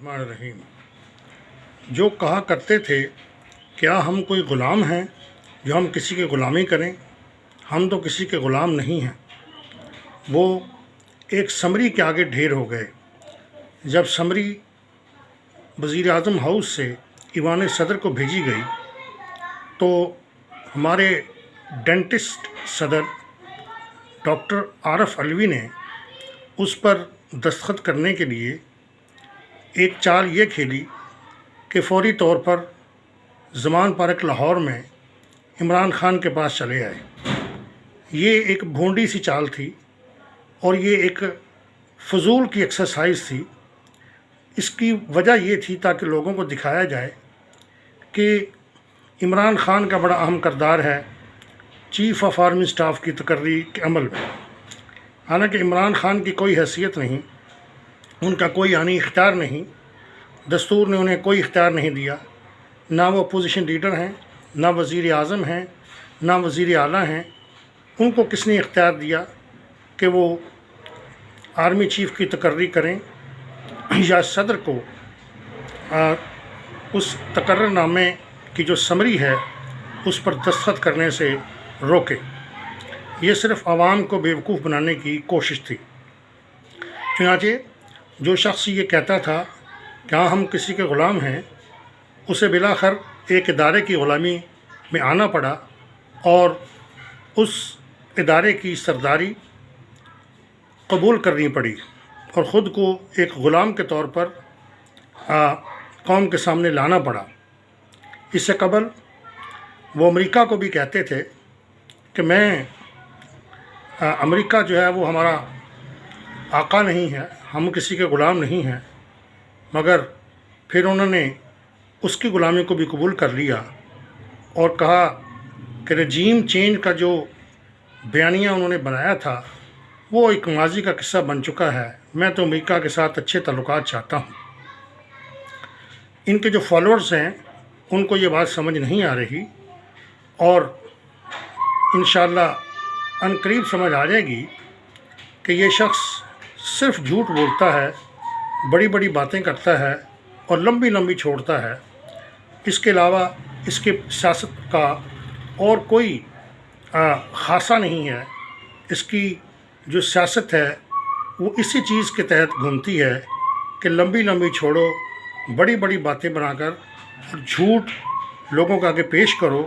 الرحمن الرحیم۔ جو کہا کرتے تھے کیا ہم کوئی غلام ہیں جو ہم کسی کی غلامی کریں، ہم تو کسی کے غلام نہیں ہیں، وہ ایک سمری کے آگے ڈھیر ہو گئے۔ جب سمری وزیر اعظم ہاؤس سے ایوان صدر کو بھیجی گئی تو ہمارے ڈینٹسٹ صدر ڈاکٹر عارف علوی نے اس پر دستخط کرنے کے لیے ایک چال یہ کھیلی کہ فوری طور پر زمان پارک لاہور میں عمران خان کے پاس چلے آئے۔ یہ ایک بھونڈی سی چال تھی اور یہ ایک فضول کی ایکسرسائز تھی۔ اس کی وجہ یہ تھی تاکہ لوگوں کو دکھایا جائے کہ عمران خان کا بڑا اہم کردار ہے چیف آف آرمی اسٹاف کی تقرری کے عمل میں۔ حالانکہ عمران خان کی کوئی حیثیت نہیں، ان کا کوئی آئینی اختیار نہیں، دستور نے انہیں کوئی اختیار نہیں دیا، نہ وہ اپوزیشن لیڈر ہیں، نہ وزیر اعظم ہیں، نہ وزیر اعلیٰ ہیں۔ ان کو کس نے اختیار دیا کہ وہ آرمی چیف کی تقرری کریں یا صدر کو اس تقرر نامے کی جو سمری ہے اس پر دستخط کرنے سے روکے؟ یہ صرف عوام کو بیوقوف بنانے کی کوشش تھی۔ چنانچہ جو شخص یہ کہتا تھا کہ ہاں ہم کسی کے غلام ہیں، اسے بلاخر ایک ادارے کی غلامی میں آنا پڑا اور اس ادارے کی سرداری قبول کرنی پڑی اور خود کو ایک غلام کے طور پر قوم کے سامنے لانا پڑا۔ اس سے قبل وہ امریکہ کو بھی کہتے تھے کہ امریکہ جو ہے وہ ہمارا آقا نہیں ہے، ہم کسی کے غلام نہیں ہیں، مگر پھر انہوں نے اس کی غلامی کو بھی قبول کر لیا اور کہا کہ رجیم چینج کا جو بیانیہ انہوں نے بنایا تھا وہ ایک ماضی کا قصہ بن چکا ہے، میں تو امریکہ کے ساتھ اچھے تعلقات چاہتا ہوں۔ ان کے جو فالوورز ہیں ان کو یہ بات سمجھ نہیں آ رہی اور انشاءاللہ عنقریب سمجھ آ جائے گی کہ یہ شخص صرف جھوٹ بولتا ہے، بڑی بڑی باتیں کرتا ہے اور لمبی لمبی چھوڑتا ہے۔ اس کے علاوہ اس کی سیاست کا اور کوئی خاصہ نہیں ہے۔ اس کی جو سیاست ہے وہ اسی چیز کے تحت گھومتی ہے کہ لمبی لمبی چھوڑو، بڑی بڑی باتیں بنا کر اور جھوٹ لوگوں کے آگے پیش کرو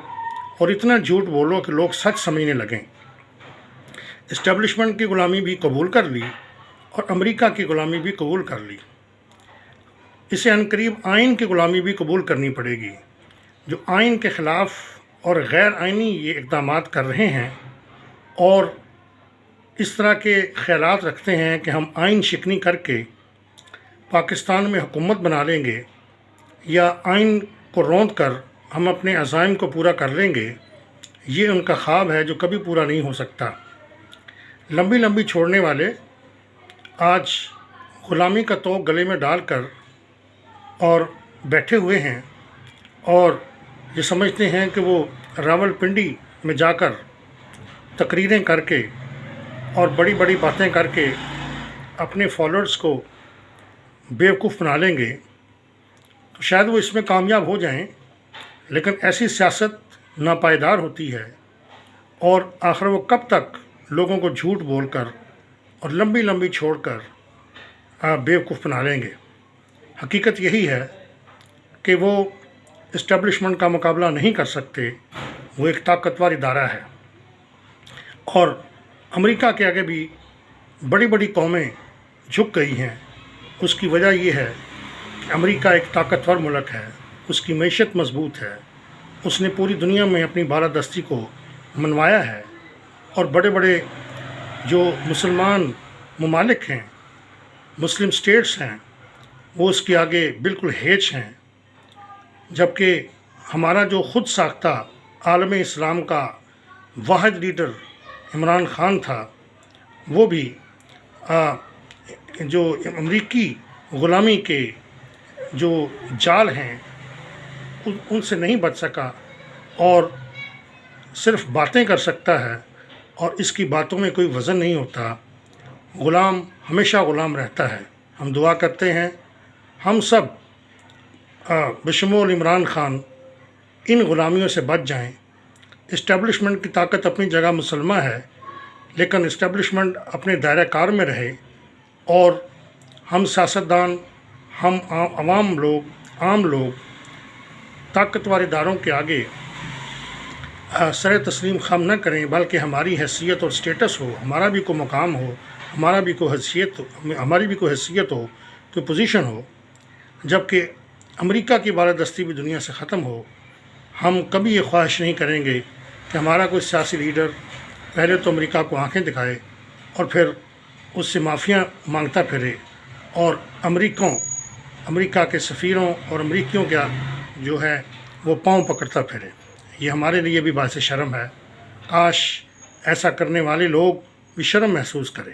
اور اتنا جھوٹ بولو کہ لوگ سچ سمجھنے لگیں۔ اسٹیبلشمنٹ کی غلامی بھی قبول کر لی اور امریکہ کی غلامی بھی قبول کر لی۔ اسے عنقریب آئین کی غلامی بھی قبول کرنی پڑے گی۔ جو آئین کے خلاف اور غیر آئینی یہ اقدامات کر رہے ہیں اور اس طرح کے خیالات رکھتے ہیں کہ ہم آئین شکنی کر کے پاکستان میں حکومت بنا لیں گے یا آئین کو روند کر ہم اپنے عزائم کو پورا کر لیں گے، یہ ان کا خواب ہے جو کبھی پورا نہیں ہو سکتا۔ لمبی لمبی چھوڑنے والے آج غلامی کا طوق گلے میں ڈال کر اور بیٹھے ہوئے ہیں اور یہ سمجھتے ہیں کہ وہ راولپنڈی میں جا کر تقریریں کر کے اور بڑی بڑی باتیں کر کے اپنے فالوورز کو بیوقوف بنا لیں گے، تو شاید وہ اس میں کامیاب ہو جائیں، لیکن ایسی سیاست ناپائیدار ہوتی ہے اور آخر وہ کب تک لوگوں کو جھوٹ بول کر اور لمبی لمبی چھوڑ کر بیوقوف بنا لیں گے۔ حقیقت یہی ہے کہ وہ اسٹیبلشمنٹ کا مقابلہ نہیں کر سکتے، وہ ایک طاقتور ادارہ ہے اور امریکہ کے آگے بھی بڑی بڑی قومیں جھک گئی ہیں۔ اس کی وجہ یہ ہے کہ امریکہ ایک طاقتور ملک ہے، اس کی معیشت مضبوط ہے، اس نے پوری دنیا میں اپنی بالادستی کو منوایا ہے اور بڑے بڑے جو مسلمان ممالک ہیں، مسلم اسٹیٹس ہیں، وہ اس کے آگے بالکل ہیچ ہیں، جبکہ ہمارا جو خود ساختہ عالم اسلام کا واحد لیڈر عمران خان تھا، وہ بھی جو امریکی غلامی کے جو جال ہیں ان سے نہیں بچ سکا اور صرف باتیں کر سکتا ہے اور اس کی باتوں میں کوئی وزن نہیں ہوتا۔ غلام ہمیشہ غلام رہتا ہے۔ ہم دعا کرتے ہیں ہم سب بشمول عمران خان ان غلامیوں سے بچ جائیں۔ اسٹیبلشمنٹ کی طاقت اپنی جگہ مسلمہ ہے، لیکن اسٹیبلشمنٹ اپنے دائرہ کار میں رہے، اور ہم سیاستدان، ہم عام لوگ طاقتور اداروں کے آگے سر تسلیم خم نہ کریں، بلکہ ہماری حیثیت اور سٹیٹس ہو، ہمارا بھی کوئی مقام ہو، ہماری بھی کوئی حیثیت ہو، کوئی پوزیشن ہو، جبکہ امریکہ کی بالادستی بھی دنیا سے ختم ہو۔ ہم کبھی یہ خواہش نہیں کریں گے کہ ہمارا کوئی سیاسی لیڈر پہلے تو امریکہ کو آنکھیں دکھائے اور پھر اس سے معافیاں مانگتا پھرے، اور امریکہ کے سفیروں اور امریکیوں کا جو ہے وہ پاؤں پکڑتا پھرے۔ یہ ہمارے لیے بھی باعث شرم ہے۔ کاش ایسا کرنے والے لوگ بھی شرم محسوس کریں۔